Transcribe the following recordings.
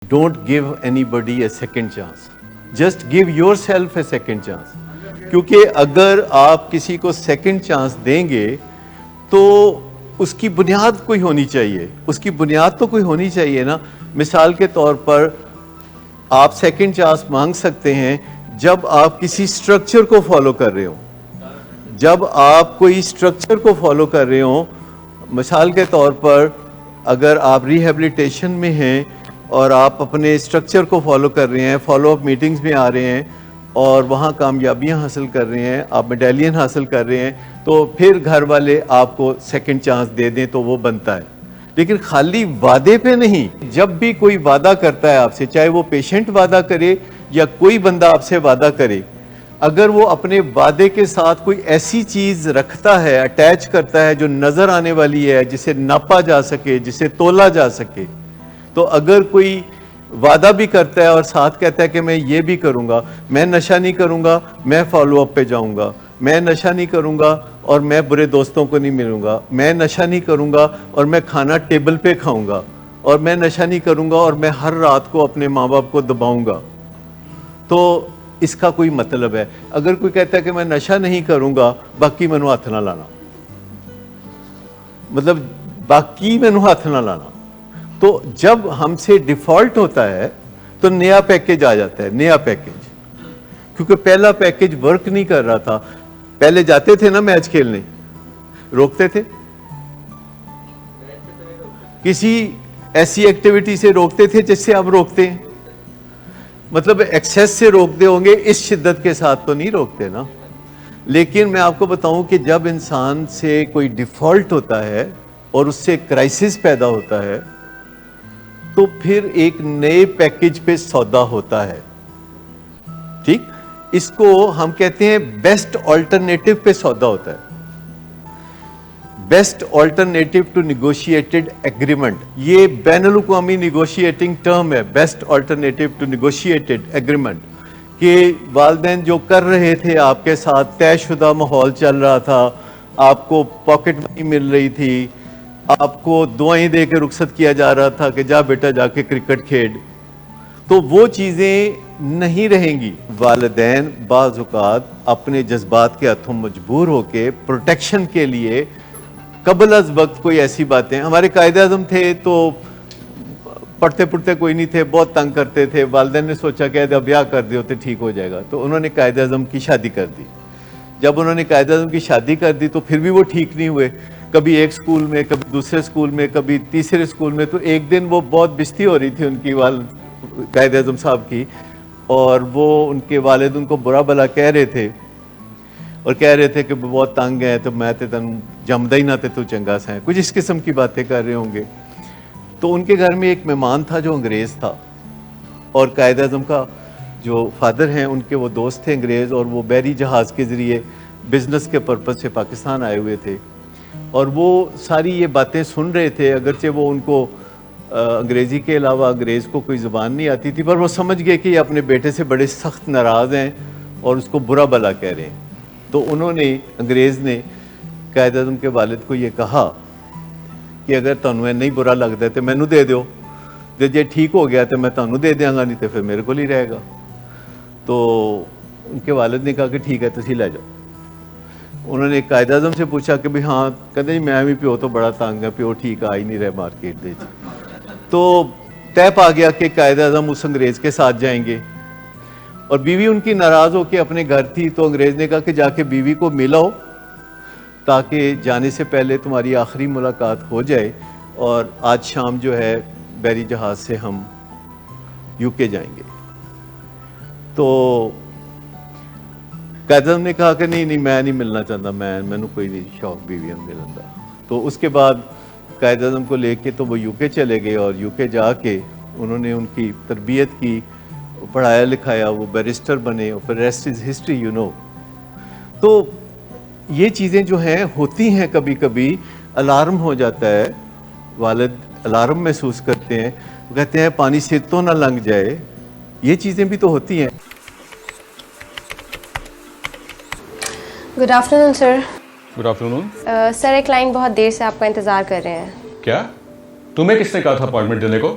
Don't give anybody a second chance. Just give yourself a second chance. کیونکہ اگر آپ کسی کو سیکنڈ چانس دیں گے تو اس کی بنیاد کوئی ہونی چاہیے. اس کی بنیاد تو کوئی ہونی چاہیے نا. مثال کے طور پر آپ سیکنڈ چانس مانگ سکتے ہیں جب آپ کسی سٹرکچر کو فالو کر رہے ہوں. جب آپ کوئی سٹرکچر کو فالو کر رہے ہوں, مثال کے طور پر اگر آپ ریہیبلیٹیشن میں ہیں اور آپ اپنے سٹرکچر کو فالو کر رہے ہیں, فالو اپ میٹنگز میں آ رہے ہیں اور وہاں کامیابیاں حاصل کر رہے ہیں, آپ میڈالین حاصل کر رہے ہیں, تو پھر گھر والے آپ کو سیکنڈ چانس دے دیں تو وہ بنتا ہے. لیکن خالی وعدے پہ نہیں. جب بھی کوئی وعدہ کرتا ہے آپ سے, چاہے وہ پیشنٹ وعدہ کرے یا کوئی بندہ آپ سے وعدہ کرے, اگر وہ اپنے وعدے کے ساتھ کوئی ایسی چیز رکھتا ہے, اٹیچ کرتا ہے جو نظر آنے والی ہے, جسے ناپا جا سکے, جسے تولا جا سکے, تو اگر کوئی وعدہ بھی کرتا ہے اور ساتھ کہتا ہے کہ میں یہ بھی کروں گا, میں نشہ نہیں کروں گا, میں فالو اپ پہ جاؤں گا, میں نشہ نہیں کروں گا اور میں برے دوستوں کو نہیں ملوں گا, میں نشہ نہیں کروں گا اور میں کھانا ٹیبل پہ کھاؤں گا, اور میں نشہ نہیں کروں گا اور میں ہر رات کو اپنے ماں باپ کو دباؤں گا, تو اس کا کوئی مطلب ہے. اگر کوئی کہتا ہے کہ میں نشہ نہیں کروں گا باقی مینوں ہاتھ نہ لانا, مطلب باقی مینوں ہاتھ نہ لانا, تو جب ہم سے ڈیفالٹ ہوتا ہے تو نیا پیکیج آ جاتا ہے, نیا پیکیج. کیونکہ پہلا پیکیج ورک نہیں کر رہا تھا. پہلے جاتے تھے نا میچ کھیلنے, روکتے تھے, کسی ایسی ایکٹیویٹی سے روکتے تھے جس سے اب روکتے ہیں. مطلب ایکسیس سے روکتے ہوں گے, اس شدت کے ساتھ تو نہیں روکتے نا. لیکن میں آپ کو بتاؤں کہ جب انسان سے کوئی ڈیفالٹ ہوتا ہے اور اس سے کرائسس پیدا ہوتا ہے تو پھر ایک نئے پیکیج پہ سودا ہوتا ہے. ٹھیک, اس کو ہم کہتے ہیں بیسٹ آلٹرنیٹو پہ سودا ہوتا ہے. Best alternative to negotiated agreement, یہ بین الاقوامی نیگوشیٹنگ ٹرم ہے, best alternative to negotiated agreement, کہ والدین جو کر رہے تھے آپ کے ساتھ, طے شدہ ماحول چل رہا تھا, آپ کو پاکٹ منی مل رہی تھی, آپ کو دعائیں دے کے رخصت کیا جا رہا تھا کہ جا بیٹا جا کے کرکٹ کھیل, تو وہ چیزیں نہیں رہیں گی. والدین بعض اوقات اپنے جذبات کے ہاتھوں مجبور ہو کے پروٹیکشن کے لیے قبل از وقت کوئی ایسی باتیں. ہمارے قائد اعظم تھے تو پڑھتے پڑھتے کوئی نہیں تھے, بہت تنگ کرتے تھے. والدین نے سوچا کہ اب بیاہ کر دیو تو ٹھیک ہو جائے گا, تو انہوں نے قائد اعظم کی شادی کر دی. جب انہوں نے قائد اعظم کی شادی کر دی تو پھر بھی وہ ٹھیک نہیں ہوئے, کبھی ایک سکول میں, کبھی دوسرے سکول میں, کبھی تیسرے سکول میں. تو ایک دن وہ بہت بستی ہو رہی تھی ان کی قائد اعظم صاحب کی, اور وہ ان کے والد ان کو برا بلا کہہ رہے تھے, اور کہہ رہے تھے کہ بہت تنگ ہے تو میں تے تن جمدا ہی نہ تے تو چنگا سا ہے, کچھ اس قسم کی باتیں کر رہے ہوں گے. تو ان کے گھر میں ایک مہمان تھا جو انگریز تھا, اور قائد اعظم کا جو فادر ہیں ان کے وہ دوست تھے انگریز, اور وہ بحری جہاز کے ذریعے بزنس کے پرپز سے پاکستان آئے ہوئے تھے, اور وہ ساری یہ باتیں سن رہے تھے. اگرچہ وہ ان کو انگریزی کے علاوہ انگریز کو کوئی زبان نہیں آتی تھی, پر وہ سمجھ گئے کہ یہ اپنے بیٹے سے بڑے سخت ناراض ہیں اور اس کو برا بلا کہہ رہے ہیں. تو انہوں نے, انگریز نے قائد اعظم کے والد کو یہ کہا کہ اگر تمہیں نہیں برا لگتا ہے تو مینوں دے دیو, جے ٹھیک ہو گیا تو میں تمہیں دے دیاں گا, نہیں تو پھر میرے کو ہی رہے گا. تو ان کے والد نے کہا کہ ٹھیک ہے تسی لے جاؤ. انہوں نے قائد اعظم سے پوچھا کہ بھئی ہاں, کہتے جی میں بھی پیو تو بڑا تنگ ہے, پیو ٹھیک آ ہی نہیں رہے مارکیٹ دے. تو طے پا گیا کہ قائد اعظم اس انگریز کے ساتھ جائیں گے, اور بیوی ان کی ناراض ہو کے اپنے گھر تھی. تو انگریز نے کہا کہ جا کے بیوی کو ملاؤ تاکہ جانے سے پہلے تمہاری آخری ملاقات ہو جائے, اور آج شام جو ہے بحری جہاز سے ہم یو کے جائیں گے. تو قائد اعظم نے کہا کہ نہیں میں نہیں ملنا چاہتا, مینوں کوئی نہیں شوق بیویاں ملن دا. تو اس کے بعد قائد اعظم کو لے کے تو وہ یو کے چلے گئے, اور یو کے جا کے انہوں نے ان کی تربیت کی, پڑھایا لکھایا, وہ بیرسٹر بنے, اور پھر rest is history you know. تو یہ چیزیں جو ہیں ہوتی ہیں, کبھی کبھی الارم ہو جاتا ہے, والد الارم محسوس کرتے ہیں, وہ کہتے ہیں پانی سے تو نہ لنگ جائے. یہ چیزیں بھی تو ہوتی ہیں. گڈ آفٹر نون سر. گڈ آفٹر نون. سر ایک کلائنٹ بہت دیر سے آپ کا انتظار کر رہے ہیں. کیا تمہیں کس نے کہا تھا اپوائنٹمنٹ دینے کو؟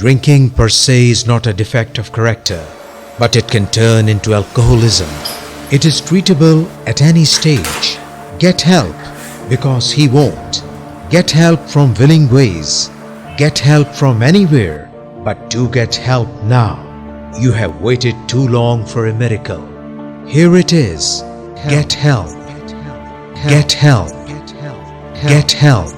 Drinking per se is not a defect of character, but it can turn into alcoholism. It is treatable at any stage. Get help, because he won't. Get help from willing ways. Get help from anywhere, but do get help now. You have waited too long for a miracle. Here it is. Get help. Get help. Get help.